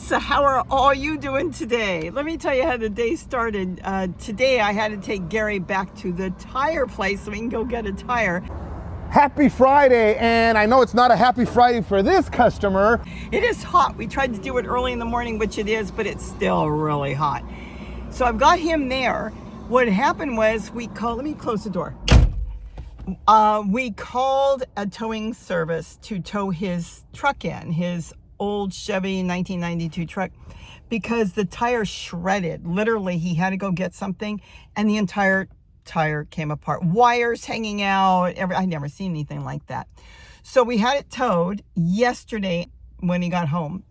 So how are all you doing today? Let me tell you how the day started. Today I had to take Gary back to the tire place so we can go get a tire. Happy Friday, and I know it's not a happy Friday for this customer. It is hot. We tried to do it early in the morning, which it is, but it's still really hot. So I've got him there. What happened was let me close the door. We called a towing service to tow his truck in, his old Chevy 1992 truck, because the tire shredded. Literally, he had to go get something and the entire tire came apart. Wires hanging out. I'd never seen anything like that. So we had it towed yesterday when he got home.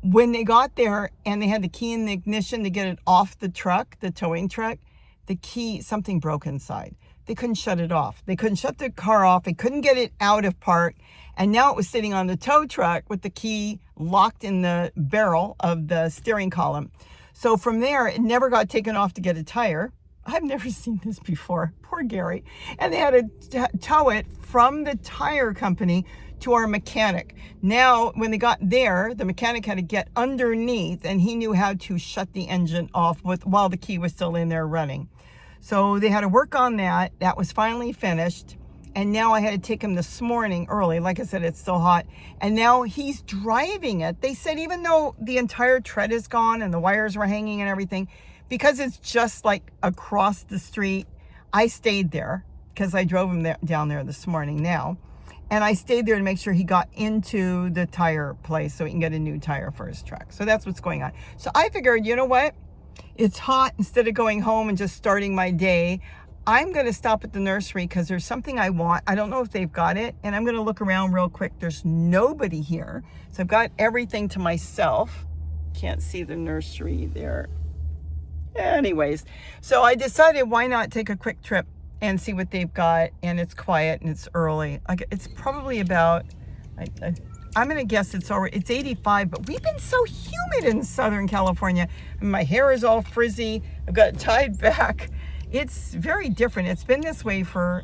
When they got there and they had the key in the ignition to get it off the truck, the towing truck, the key, something broke inside. They couldn't shut it off. They couldn't shut the car off. They couldn't get it out of park. And now it was sitting on the tow truck with the key locked in the barrel of the steering column. So from there, it never got taken off to get a tire. I've never seen this before. Poor Gary. And they had to tow it from the tire company to our mechanic. Now, when they got there, the mechanic had to get underneath and he knew how to shut the engine off while the key was still in there running. So they had to work on that. That was finally finished. And now I had to take him this morning early. Like I said, it's still hot. And now he's driving it. They said even though the entire tread is gone and the wires were hanging and everything, because it's just like across the street, I stayed there because I drove him down there this morning now. And I stayed there to make sure he got into the tire place so he can get a new tire for his truck. So that's what's going on. So I figured, you know what? It's hot. Instead of going home and just starting my day, I'm going to stop at the nursery because there's something I want. I don't know if they've got it. And I'm going to look around real quick. There's nobody here. So I've got everything to myself. Can't see the nursery there. Anyways, so I decided why not take a quick trip and see what they've got. And it's quiet and it's early. It's probably about, I'm going to guess it's 85, but we've been so humid in Southern California. And my hair is all frizzy. I've got it tied back. It's very different. It's been this way for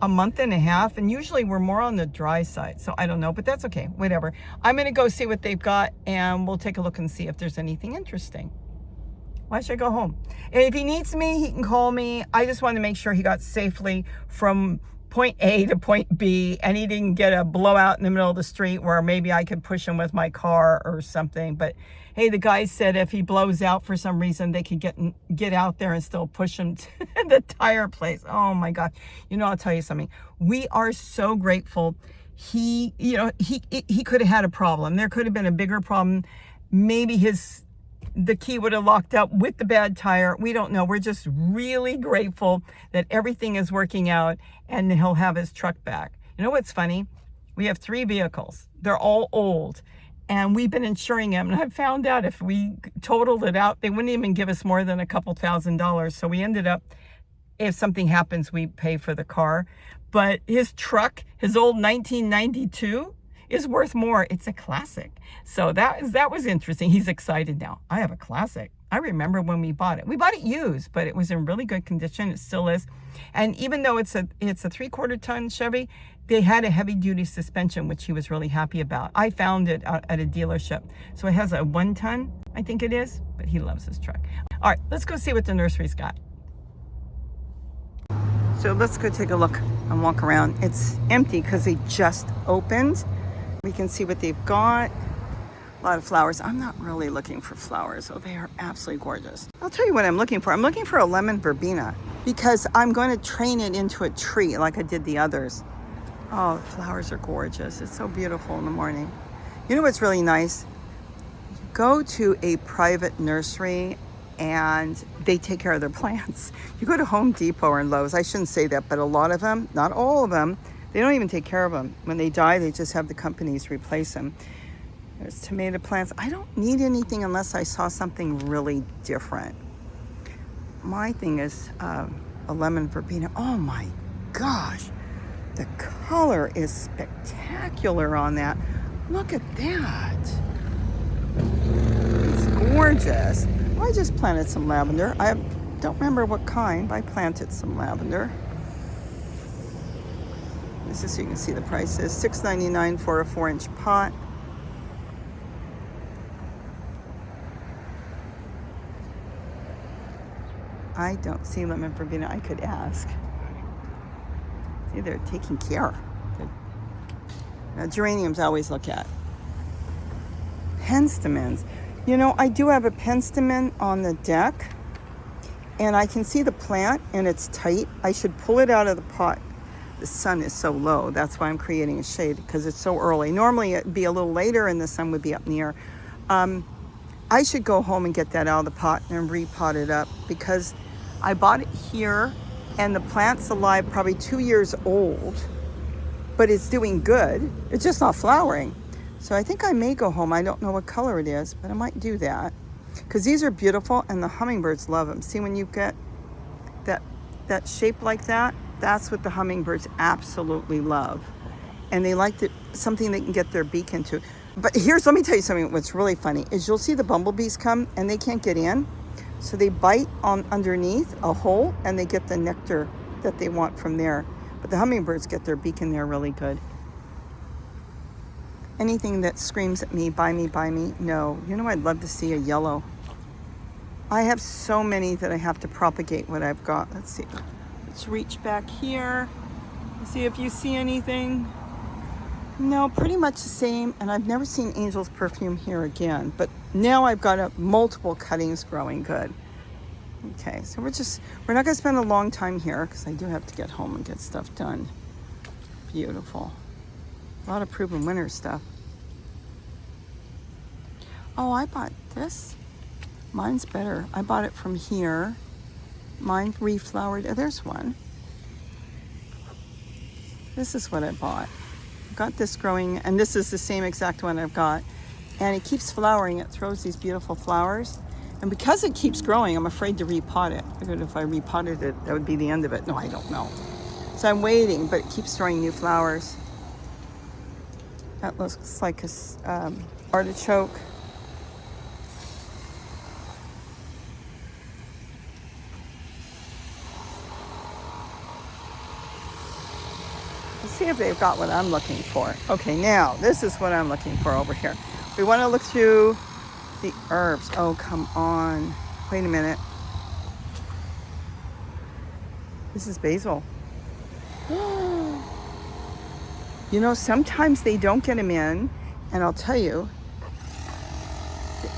a month and a half, and usually we're more on the dry side. So I don't know, but that's okay. Whatever. I'm going to go see what they've got, and we'll take a look and see if there's anything interesting. Why should I go home? And if he needs me, he can call me. I just want to make sure he got safely from point A to point B, and he didn't get a blowout in the middle of the street where maybe I could push him with my car or something. But hey, the guy said if he blows out for some reason, they could get out there and still push him to the tire place. Oh my God. You know, I'll tell you something. We are so grateful. He could have had a problem. There could have been a bigger problem. Maybe the key would have locked up with the bad tire. We don't know. We're just really grateful that everything is working out and he'll have his truck back. You know what's funny? We have 3 vehicles. They're all old and we've been insuring them. And I found out if we totaled it out, they wouldn't even give us more than a couple $1,000s. So we ended up, if something happens, we pay for the car. But his truck, his old 1992, is worth more. It's a classic. So that was interesting. He's excited now. I have a classic. I remember when we bought it. We bought it used, but it was in really good condition. It still is. And even though it's a 3/4 ton Chevy, they had a heavy duty suspension, which he was really happy about. I found it at a dealership. So it has a 1 ton, I think it is, but he loves his truck. All right, let's go see what the nursery's got. So let's go take a look and walk around. It's empty because they just opened. We can see what they've got. A lot of flowers. I'm not really looking for flowers. Oh, they are absolutely gorgeous. I'll tell you what I'm looking for. I'm looking for a lemon verbena because I'm going to train it into a tree like I did the others. Oh, the flowers are gorgeous. It's so beautiful in the morning. You know what's really nice? Go to a private nursery and they take care of their plants. You go to Home Depot or Lowe's, I shouldn't say that, but a lot of them, not all of them, they don't even take care of them. When they die, they just have the companies replace them. There's tomato plants. I don't need anything unless I saw something really different. My thing is a lemon verbena. Oh my gosh. The color is spectacular on that. Look at that. It's gorgeous. Well, I just planted some lavender. I don't remember what kind, but I planted some lavender. This is so you can see the prices. $6.99 for a 4-inch pot. I don't see lemon verbena. I could ask. See, they're taking care. Now, geraniums I always look at. Penstemons. You know, I do have a penstemon on the deck, and I can see the plant, and it's tight. I should pull it out of the pot. The sun is so low. That's why I'm creating a shade, because it's so early. Normally, it'd be a little later, and the sun would be up in the air. I should go home and get that out of the pot and repot it up, because I bought it here, and the plant's alive, probably 2 years old, but it's doing good. It's just not flowering. So I think I may go home. I don't know what color it is, but I might do that, because these are beautiful, and the hummingbirds love them. See, when you get that shape like that, that's what the hummingbirds absolutely love. And they like something they can get their beak into. But let me tell you something. What's really funny is you'll see the bumblebees come, and they can't get in. So they bite on underneath a hole, and they get the nectar that they want from there. But the hummingbirds get their beak in there really good. Anything that screams at me, buy me, no. You know, I'd love to see a yellow. I have so many that I have to propagate what I've got. Let's see. Let's reach back here. See if you see anything. No, pretty much the same. And I've never seen angel's perfume here again. But now I've got multiple cuttings growing good. Okay, so we're not going to spend a long time here, because I do have to get home and get stuff done. Beautiful. A lot of proven winter stuff. Oh, I bought this. Mine's better. I bought it from here. Mine reflowered. Oh, there's one. This is what I bought. I got this growing, and this is the same exact one I've got. And it keeps flowering. It throws these beautiful flowers. And because it keeps growing, I'm afraid to repot it. I figured if I repotted it, that would be the end of it. No, I don't know. So I'm waiting, but it keeps throwing new flowers. That looks like a artichoke. Let's see if they've got what I'm looking for. Okay, now this is what I'm looking for over here. We want to look through the herbs. Oh, come on. Wait a minute. This is basil. You know, sometimes they don't get them in, and I'll tell you,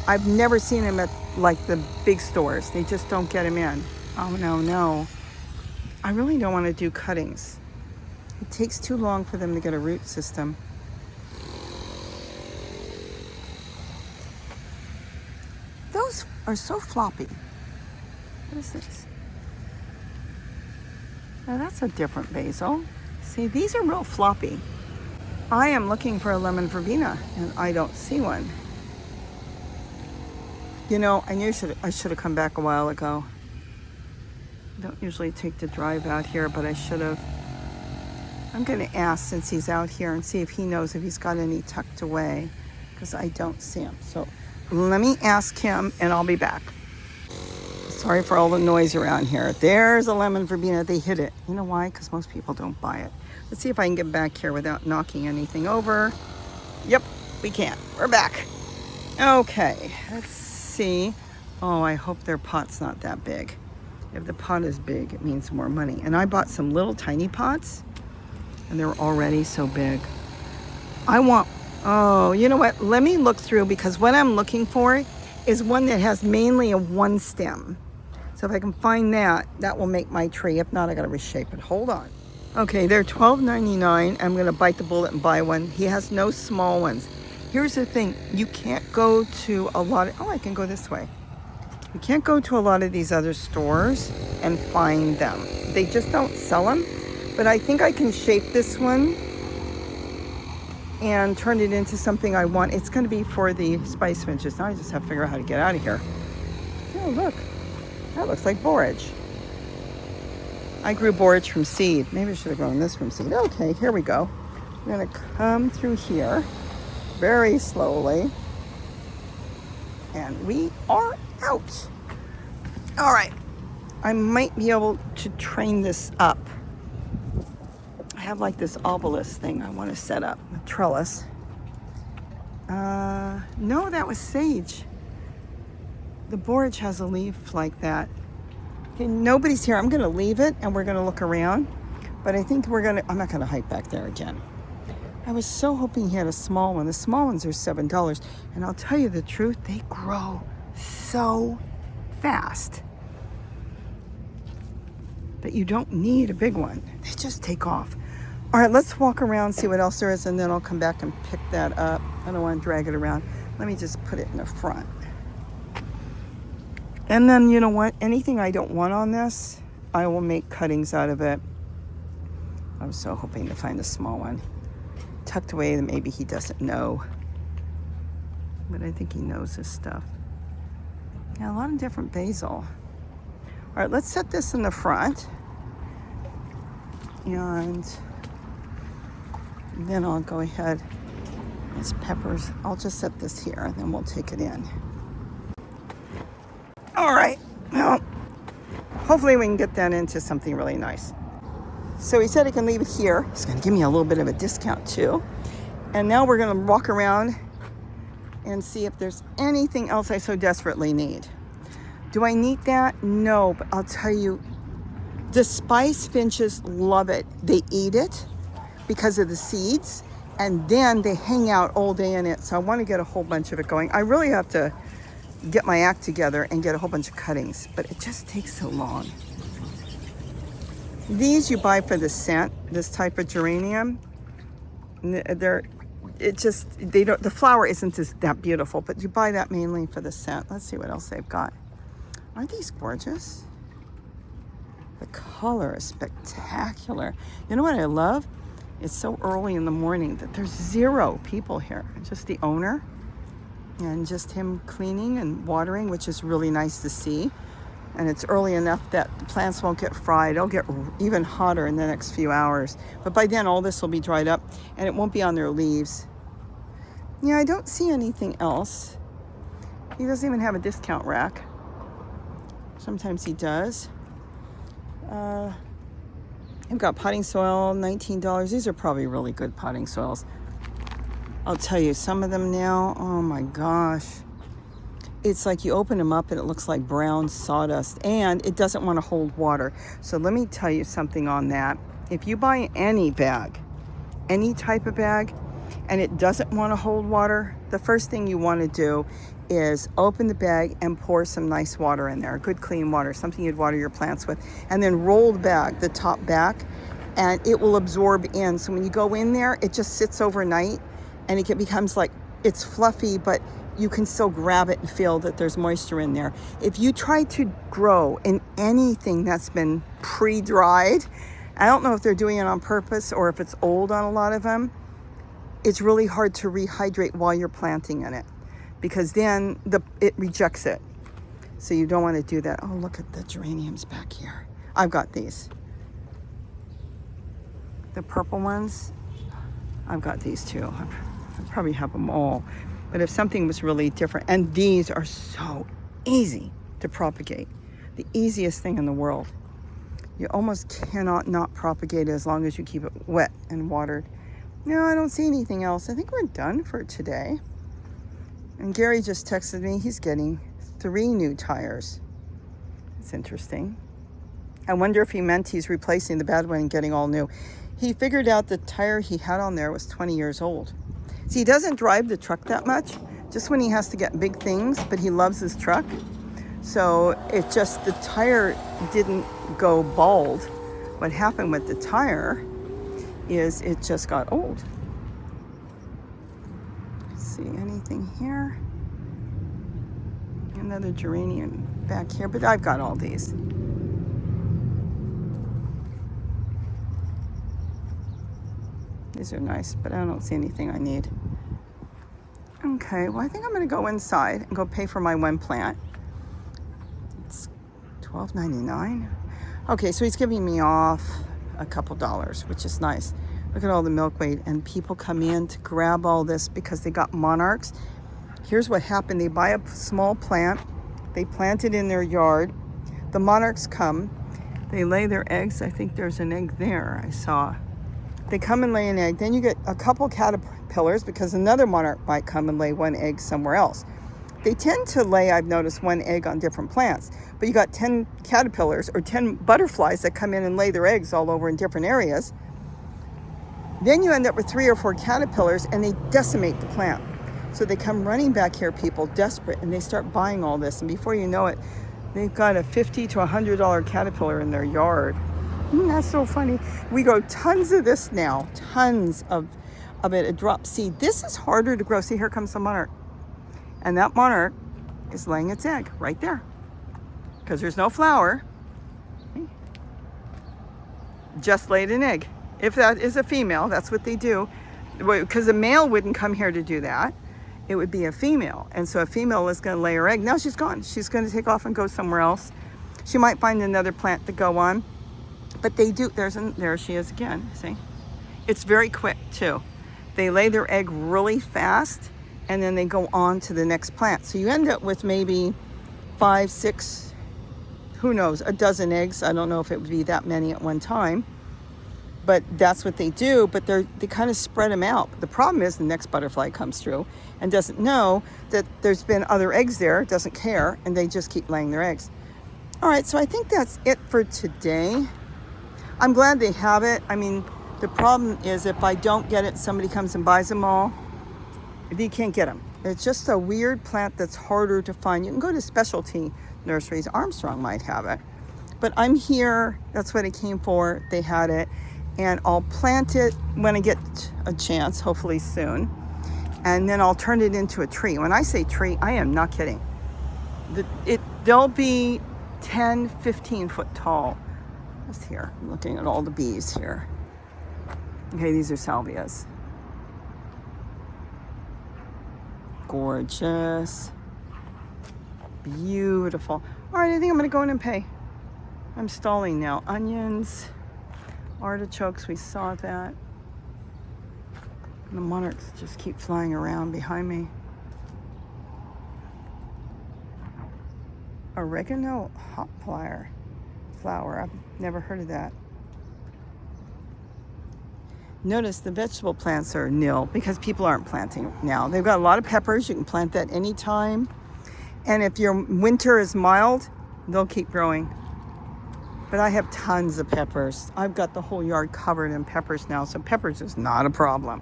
I've never seen them at like the big stores. They just don't get them in. Oh, no. I really don't want to do cuttings. It takes too long for them to get a root system. Those are so floppy. What is this? Now that's a different basil. See, these are real floppy. I am looking for a lemon verbena, and I don't see one. You know, I should have come back a while ago. I don't usually take the drive out here, but I should have. I'm going to ask, since he's out here, and see if he knows if he's got any tucked away, because I don't see him. So let me ask him, and I'll be back. Sorry for all the noise around here. There's a lemon verbena. They hid it. You know why? Because most people don't buy it. Let's see if I can get back here without knocking anything over. Yep, we can. We're back. Okay, let's see. Oh, I hope their pot's not that big. If the pot is big, it means more money. And I bought some little tiny pots, and they're already so big. Oh, you know what? Let me look through, because what I'm looking for is one that has mainly a one stem. So if I can find that, that will make my tree. If not, I gotta reshape it. Hold on. Okay, they're $12.99. I'm gonna bite the bullet and buy one. He has no small ones. Here's the thing, you can't go to a lot of, I can go this way. You can't go to a lot of these other stores and find them. They just don't sell them. But I think I can shape this one and turn it into something I want. It's gonna be for the spice finches. Now I just have to figure out how to get out of here. Oh, look, that looks like borage. I grew borage from seed. Maybe I should have grown this from seed. Okay, here we go. I'm gonna come through here very slowly. And we are out. All right, I might be able to train this up. I have like this obelisk thing I want to set up, a trellis. No, that was sage. The borage has a leaf like that. Okay, nobody's here. I'm gonna leave it and we're gonna look around. But I think I'm not gonna hike back there again. I was so hoping he had a small one. The small ones are $7. And I'll tell you the truth, they grow so fast that you don't need a big one. They just take off. All right, let's walk around, see what else there is, and then I'll come back and pick that up. I don't want to drag it around. Let me just put it in the front. And then, you know what? Anything I don't want on this, I will make cuttings out of it. I was so hoping to find a small one tucked away that maybe he doesn't know. But I think he knows his stuff. Yeah, a lot of different basil. All right, let's set this in the front. And then I'll go ahead. It's peppers. I'll just set this here and then we'll take it in. All right, well, hopefully we can get that into something really nice. So he said he can leave it here. He's gonna give me a little bit of a discount too. And now we're gonna walk around and see if there's anything else I so desperately need. Do I need that? No, but I'll tell you, the spice finches love it. They eat it because of the seeds, and then they hang out all day in it. So I want to get a whole bunch of it going. I really have to get my act together and get a whole bunch of cuttings, but it just takes so long. These you buy for the scent, this type of geranium. The flower isn't that beautiful, but you buy that mainly for the scent. Let's see what else they've got. Aren't these gorgeous? The color is spectacular. You know what I love? It's so early in the morning that there's 0 people here. Just the owner and just him cleaning and watering, which is really nice to see. And it's early enough that the plants won't get fried. It'll get even hotter in the next few hours. But by then all this will be dried up and it won't be on their leaves. Yeah, I don't see anything else. He doesn't even have a discount rack. Sometimes he does. I've got potting soil, $19. These are probably really good potting soils. I'll tell you, some of them now, oh my gosh. It's like you open them up and it looks like brown sawdust, and it doesn't want to hold water. So let me tell you something on that. If you buy any bag, any type of bag, and it doesn't want to hold water, the first thing you want to do is open the bag and pour some nice water in there, good clean water, something you'd water your plants with, and then roll the bag, the top back, and it will absorb in. So when you go in there, it just sits overnight and it becomes like, it's fluffy, but you can still grab it and feel that there's moisture in there. If you try to grow in anything that's been pre-dried, I don't know if they're doing it on purpose or if it's old on a lot of them, it's really hard to rehydrate while you're planting in it, because then it rejects it. So you don't want to do that. Oh, look at the geraniums back here. I've got these. The purple ones, I've got these too. I probably have them all. But if something was really different, and these are so easy to propagate, the easiest thing in the world. You almost cannot not propagate it as long as you keep it wet and watered. No, I don't see anything else. I think we're done for today. And Gary just texted me, he's getting 3 new tires. It's interesting. I wonder if he meant he's replacing the bad one and getting all new. He figured out the tire he had on there was 20 years old. See, he doesn't drive the truck that much, just when he has to get big things, but he loves his truck. So it just, the tire didn't go bald. What happened with the tire is it just got old. Let's see, anything here? Another geranium back here, but I've got all these. These are nice, but I don't see anything I need. Okay, well, I think I'm gonna go inside and go pay for my one plant. It's $12.99. Okay, so he's giving me off a couple dollars, which is nice. Look at all the milkweed, and people come in to grab all this because they got monarchs. Here's what happened. They buy a small plant, they plant it in their yard. The monarchs come, they lay their eggs. I think there's an egg there I saw. They come and lay an egg. Then you get a couple caterpillars because another monarch might come and lay one egg somewhere else. They tend to lay, I've noticed, one egg on different plants. but you got 10 caterpillars or 10 butterflies that come in and lay their eggs all over in different areas. Then you end up with 3 or 4 caterpillars and they decimate the plant. So they come running back here, people, desperate, and they start buying all this. And before you know it, they've got a $50 to $100 caterpillar in their yard. That's so funny. We grow tons of this now, tons of it, a drop seed. This is harder to grow. See, here comes the monarch. And that monarch is laying its egg right there because there's no flower. Just laid an egg. If that is a female, that's what they do. Because a male wouldn't come here to do that. It would be a female. And so a female is going to lay her egg. Now she's gone. She's going to take off and go somewhere else. She might find another plant to go on. But they do. There she is again. See? It's very quick too. They lay their egg really fast and then they go on to the next plant. So you end up with maybe 5, 6, who knows, a dozen eggs. I don't know if it would be that many at one time. But that's what they do, but they kind of spread them out. The problem is the next butterfly comes through and doesn't know that there's been other eggs there, doesn't care, and they just keep laying their eggs. All right, so I think that's it for today. I'm glad they have it. I mean, the problem is if I don't get it, somebody comes and buys them all, you can't get them. It's just a weird plant that's harder to find. You can go to specialty nurseries. Armstrong might have it. But I'm here, that's what I came for. They had it. And I'll plant it when I get a chance, hopefully soon. And then I'll turn it into a tree. When I say tree, I am not kidding. They'll be 10, 15 foot tall. Just here, I'm looking at all the bees here. Okay, these are salvias. Gorgeous. Beautiful. All right, I think I'm gonna go in and pay. I'm stalling now. Onions. Artichokes, we saw that. The monarchs just keep flying around behind me. Oregano hot flower. I've never heard of that. Notice the vegetable plants are nil because people aren't planting now. They've got a lot of peppers. You can plant that anytime. And if your winter is mild, they'll keep growing. But I have tons of peppers. I've got the whole yard covered in peppers now, so peppers is not a problem.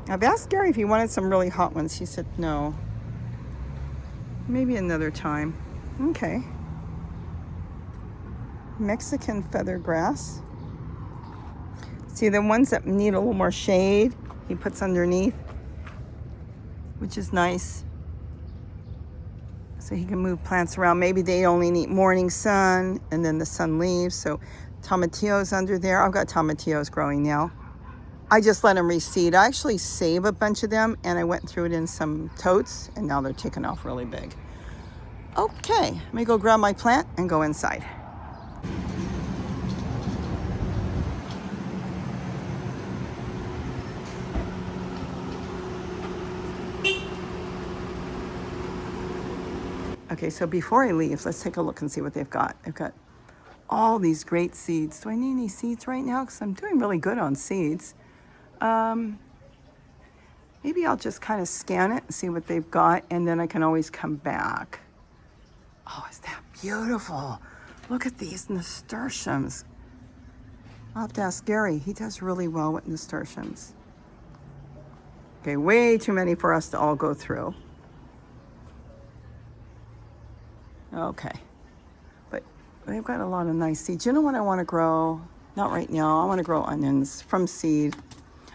I've asked Gary if he wanted some really hot ones. He said no. Maybe another time. Okay. Mexican feather grass. See, the ones that need a little more shade, he puts underneath, which is nice. So he can move plants around. Maybe they only need morning sun and then the sun leaves. So tomatillos under there. I've got tomatillos growing now. I just let them reseed. I actually save a bunch of them and I went through it in some totes and now they're taking off really big. Okay, let me go grab my plant and go inside. Okay, so before I leave, let's take a look and see what they've got. They've got all these great seeds. Do I need any seeds right now? Because I'm doing really good on seeds. Maybe I'll just kind of scan it and see what they've got, and then I can always come back. Oh, is that beautiful? Look at these nasturtiums. I'll have to ask Gary. He does really well with nasturtiums. Okay, way too many for us to all go through. Okay, but they've got a lot of nice seeds. You know what I want to grow? Not right now. I want to grow onions from seed.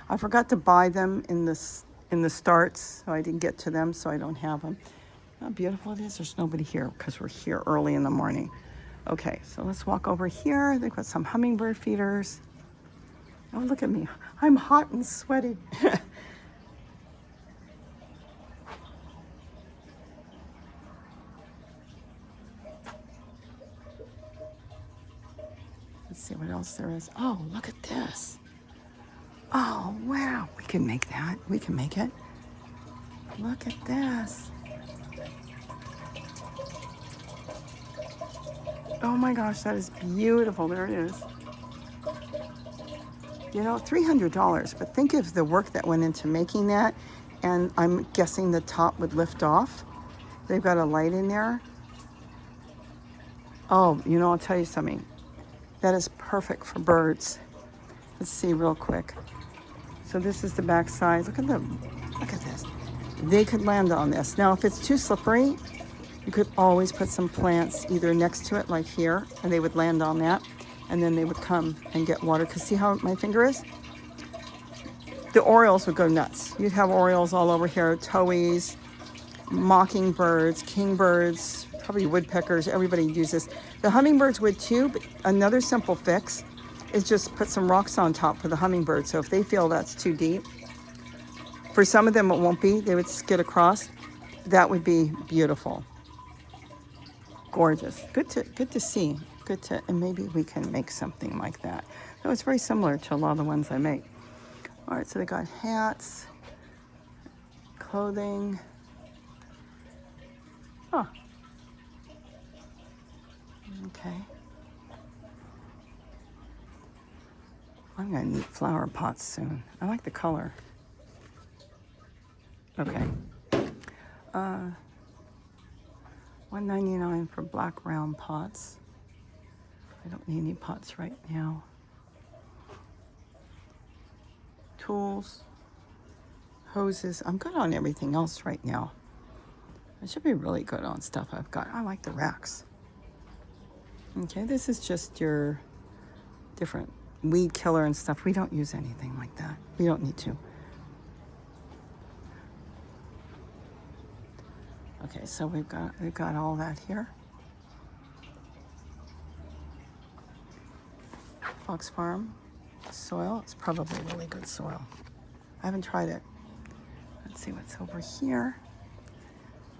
I forgot to buy them in the starts, so I didn't get to them, so I don't have them. How beautiful it is. There's nobody here because we're here early in the morning. Okay, so let's walk over here. They've got some hummingbird feeders. Oh, look at me. I'm hot and sweaty. Let's see what else there is. Oh, look at this. Oh, wow. We can make that. We can make it. Look at this. Oh my gosh, that is beautiful. There it is. You know, $300, but think of the work that went into making that. And I'm guessing the top would lift off. They've got a light in there. Oh, you know, I'll tell you something. That is perfect for birds. Let's see real quick. So this is the back side. Look at this. They could land on this. Now, if it's too slippery, you could always put some plants either next to it, like here, and they would land on that, and then they would come and get water. Because see how my finger is? The orioles would go nuts. You'd have orioles all over here, towies, mockingbirds, kingbirds, probably woodpeckers. Everybody uses this. The hummingbirds would too, but another simple fix is just put some rocks on top for the hummingbird. So if they feel that's too deep, for some of them it won't be. They would skid across. That would be beautiful. Gorgeous. Good to see. And maybe we can make something like that. No, it's very similar to a lot of the ones I make. All right, so they got hats, clothing. Oh. Okay. I'm gonna need flower pots soon. I like the color. Okay. $1.99 for black round pots. I don't need any pots right now. Tools, hoses. I'm good on everything else right now. I should be really good on stuff I've got. I like the racks. Okay, this is just your different weed killer and stuff. We don't use anything like that. We don't need to. Okay, so we've got all that here. Fox Farm soil. It's probably really good soil. I haven't tried it. Let's see what's over here.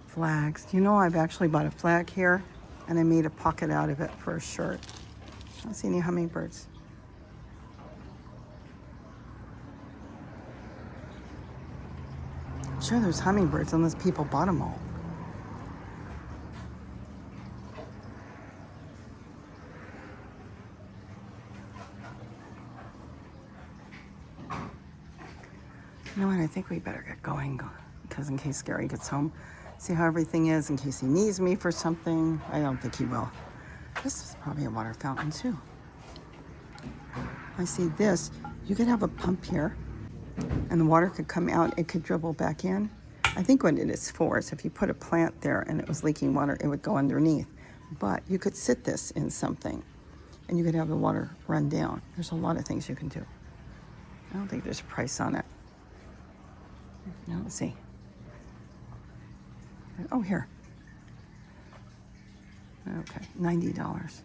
Flags. Do you know I've actually bought a flag here and I made a pocket out of it for a shirt. I don't see any hummingbirds. I'm sure there's hummingbirds unless people bought them all. You know what, I think we better get going because in case Gary gets home, see how everything is in case he needs me for something. I don't think he will. This is probably a water fountain too. I see this. You could have a pump here and the water could come out. It could dribble back in. I think what it is for is if you put a plant there and it was leaking water, it would go underneath. But you could sit this in something and you could have the water run down. There's a lot of things you can do. I don't think there's a price on it. Now, let's see. Oh, here. Okay, $90.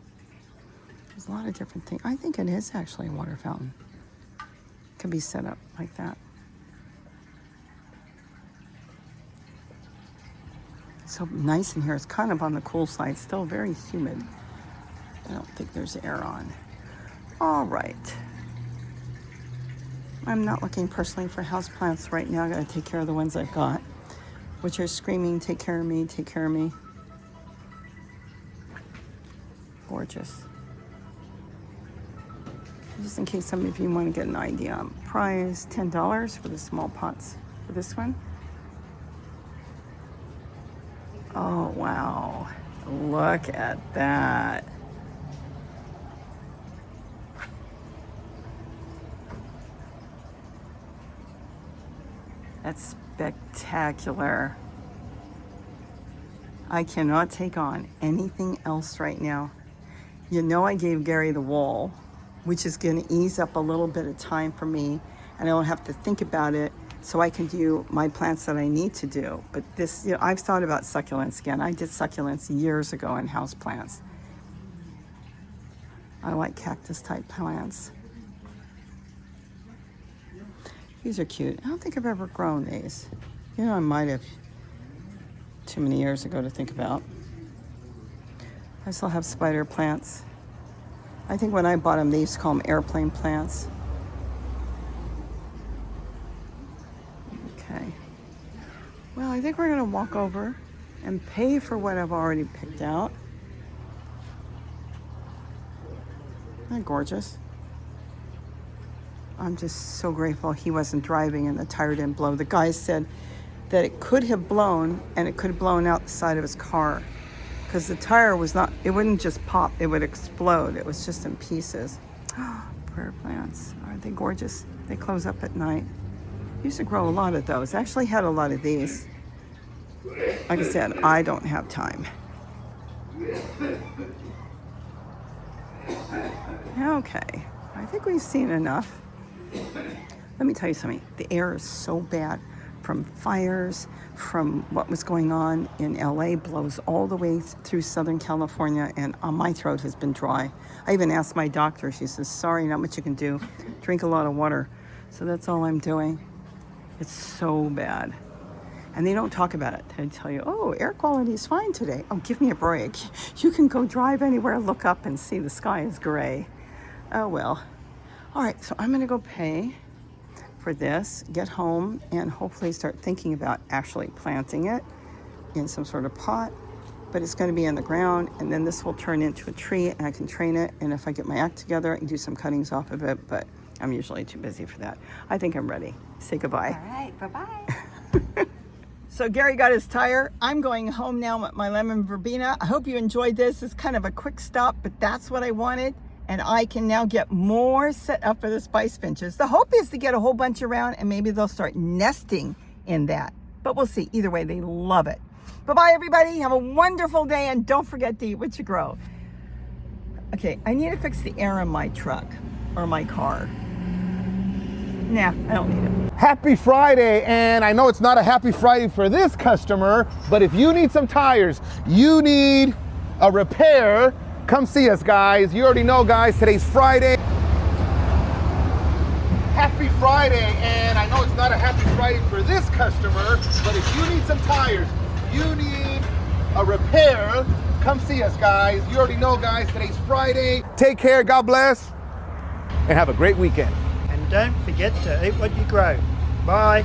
There's a lot of different things. I think it is actually a water fountain. It could be set up like that. It's so nice in here. It's kind of on the cool side, still very humid. I don't think there's air on. All right. I'm not looking personally for houseplants right now. I gotta take care of the ones I've got, which are screaming, take care of me, take care of me. Gorgeous. Just in case some of you want to get an idea on price, $10 for the small pots for this one. Oh, wow. Look at that. That's spectacular. I cannot take on anything else right now. You know I gave Gary the wall, which is going to ease up a little bit of time for me, and I don't have to think about it, so I can do my plants that I need to do. But this, you know, I've thought about succulents again. I did succulents years ago in house plants. I like cactus type plants. These are cute. I don't think I've ever grown these. You know, I might have too many years ago to think about. I still have spider plants. I think when I bought them, they used to call them airplane plants. Okay. Well, I think we're gonna walk over and pay for what I've already picked out. Isn't that gorgeous? I'm just so grateful he wasn't driving and the tire didn't blow. The guy said that it could have blown and it could have blown out the side of his car because the tire was not, it wouldn't just pop, it would explode. It was just in pieces. Prayer plants, aren't they gorgeous? They close up at night. Used to grow a lot of those. I actually had a lot of these. Like I said, I don't have time. Okay, I think we've seen enough. Let me tell you something. The air is so bad from fires, from what was going on in LA, blows all the way through Southern California, and my throat has been dry. I even asked my doctor. She says, sorry, not much you can do. Drink a lot of water. So that's all I'm doing. It's so bad. And they don't talk about it. They tell you, oh, air quality is fine today. Oh, give me a break. You can go drive anywhere, look up and see the sky is gray. Oh, well. All right, so I'm gonna go pay for this, get home, and hopefully start thinking about actually planting it in some sort of pot. But it's gonna be in the ground, and then this will turn into a tree, and I can train it. And if I get my act together, I can do some cuttings off of it, but I'm usually too busy for that. I think I'm ready. Say goodbye. All right, bye-bye. So Gary got his tire. I'm going home now with my lemon verbena. I hope you enjoyed this. It's kind of a quick stop, but that's what I wanted. And I can now get more set up for the spice finches. The hope is to get a whole bunch around and maybe they'll start nesting in that. But we'll see. Either way, they love it. Bye-bye, everybody. Have a wonderful day, and don't forget to eat what you grow. Okay, I need to fix the air in my truck or my car. Nah, I don't need it. Happy Friday, and I know it's not a happy Friday for this customer, but if you need some tires, you need a repair, come see us, guys. You already know, guys, today's Friday. Happy Friday, and I know it's not a happy Friday for this customer, but if you need some tires, you need a repair, come see us, guys. You already know, guys, today's Friday. Take care, God bless, and have a great weekend. And don't forget to eat what you grow. Bye.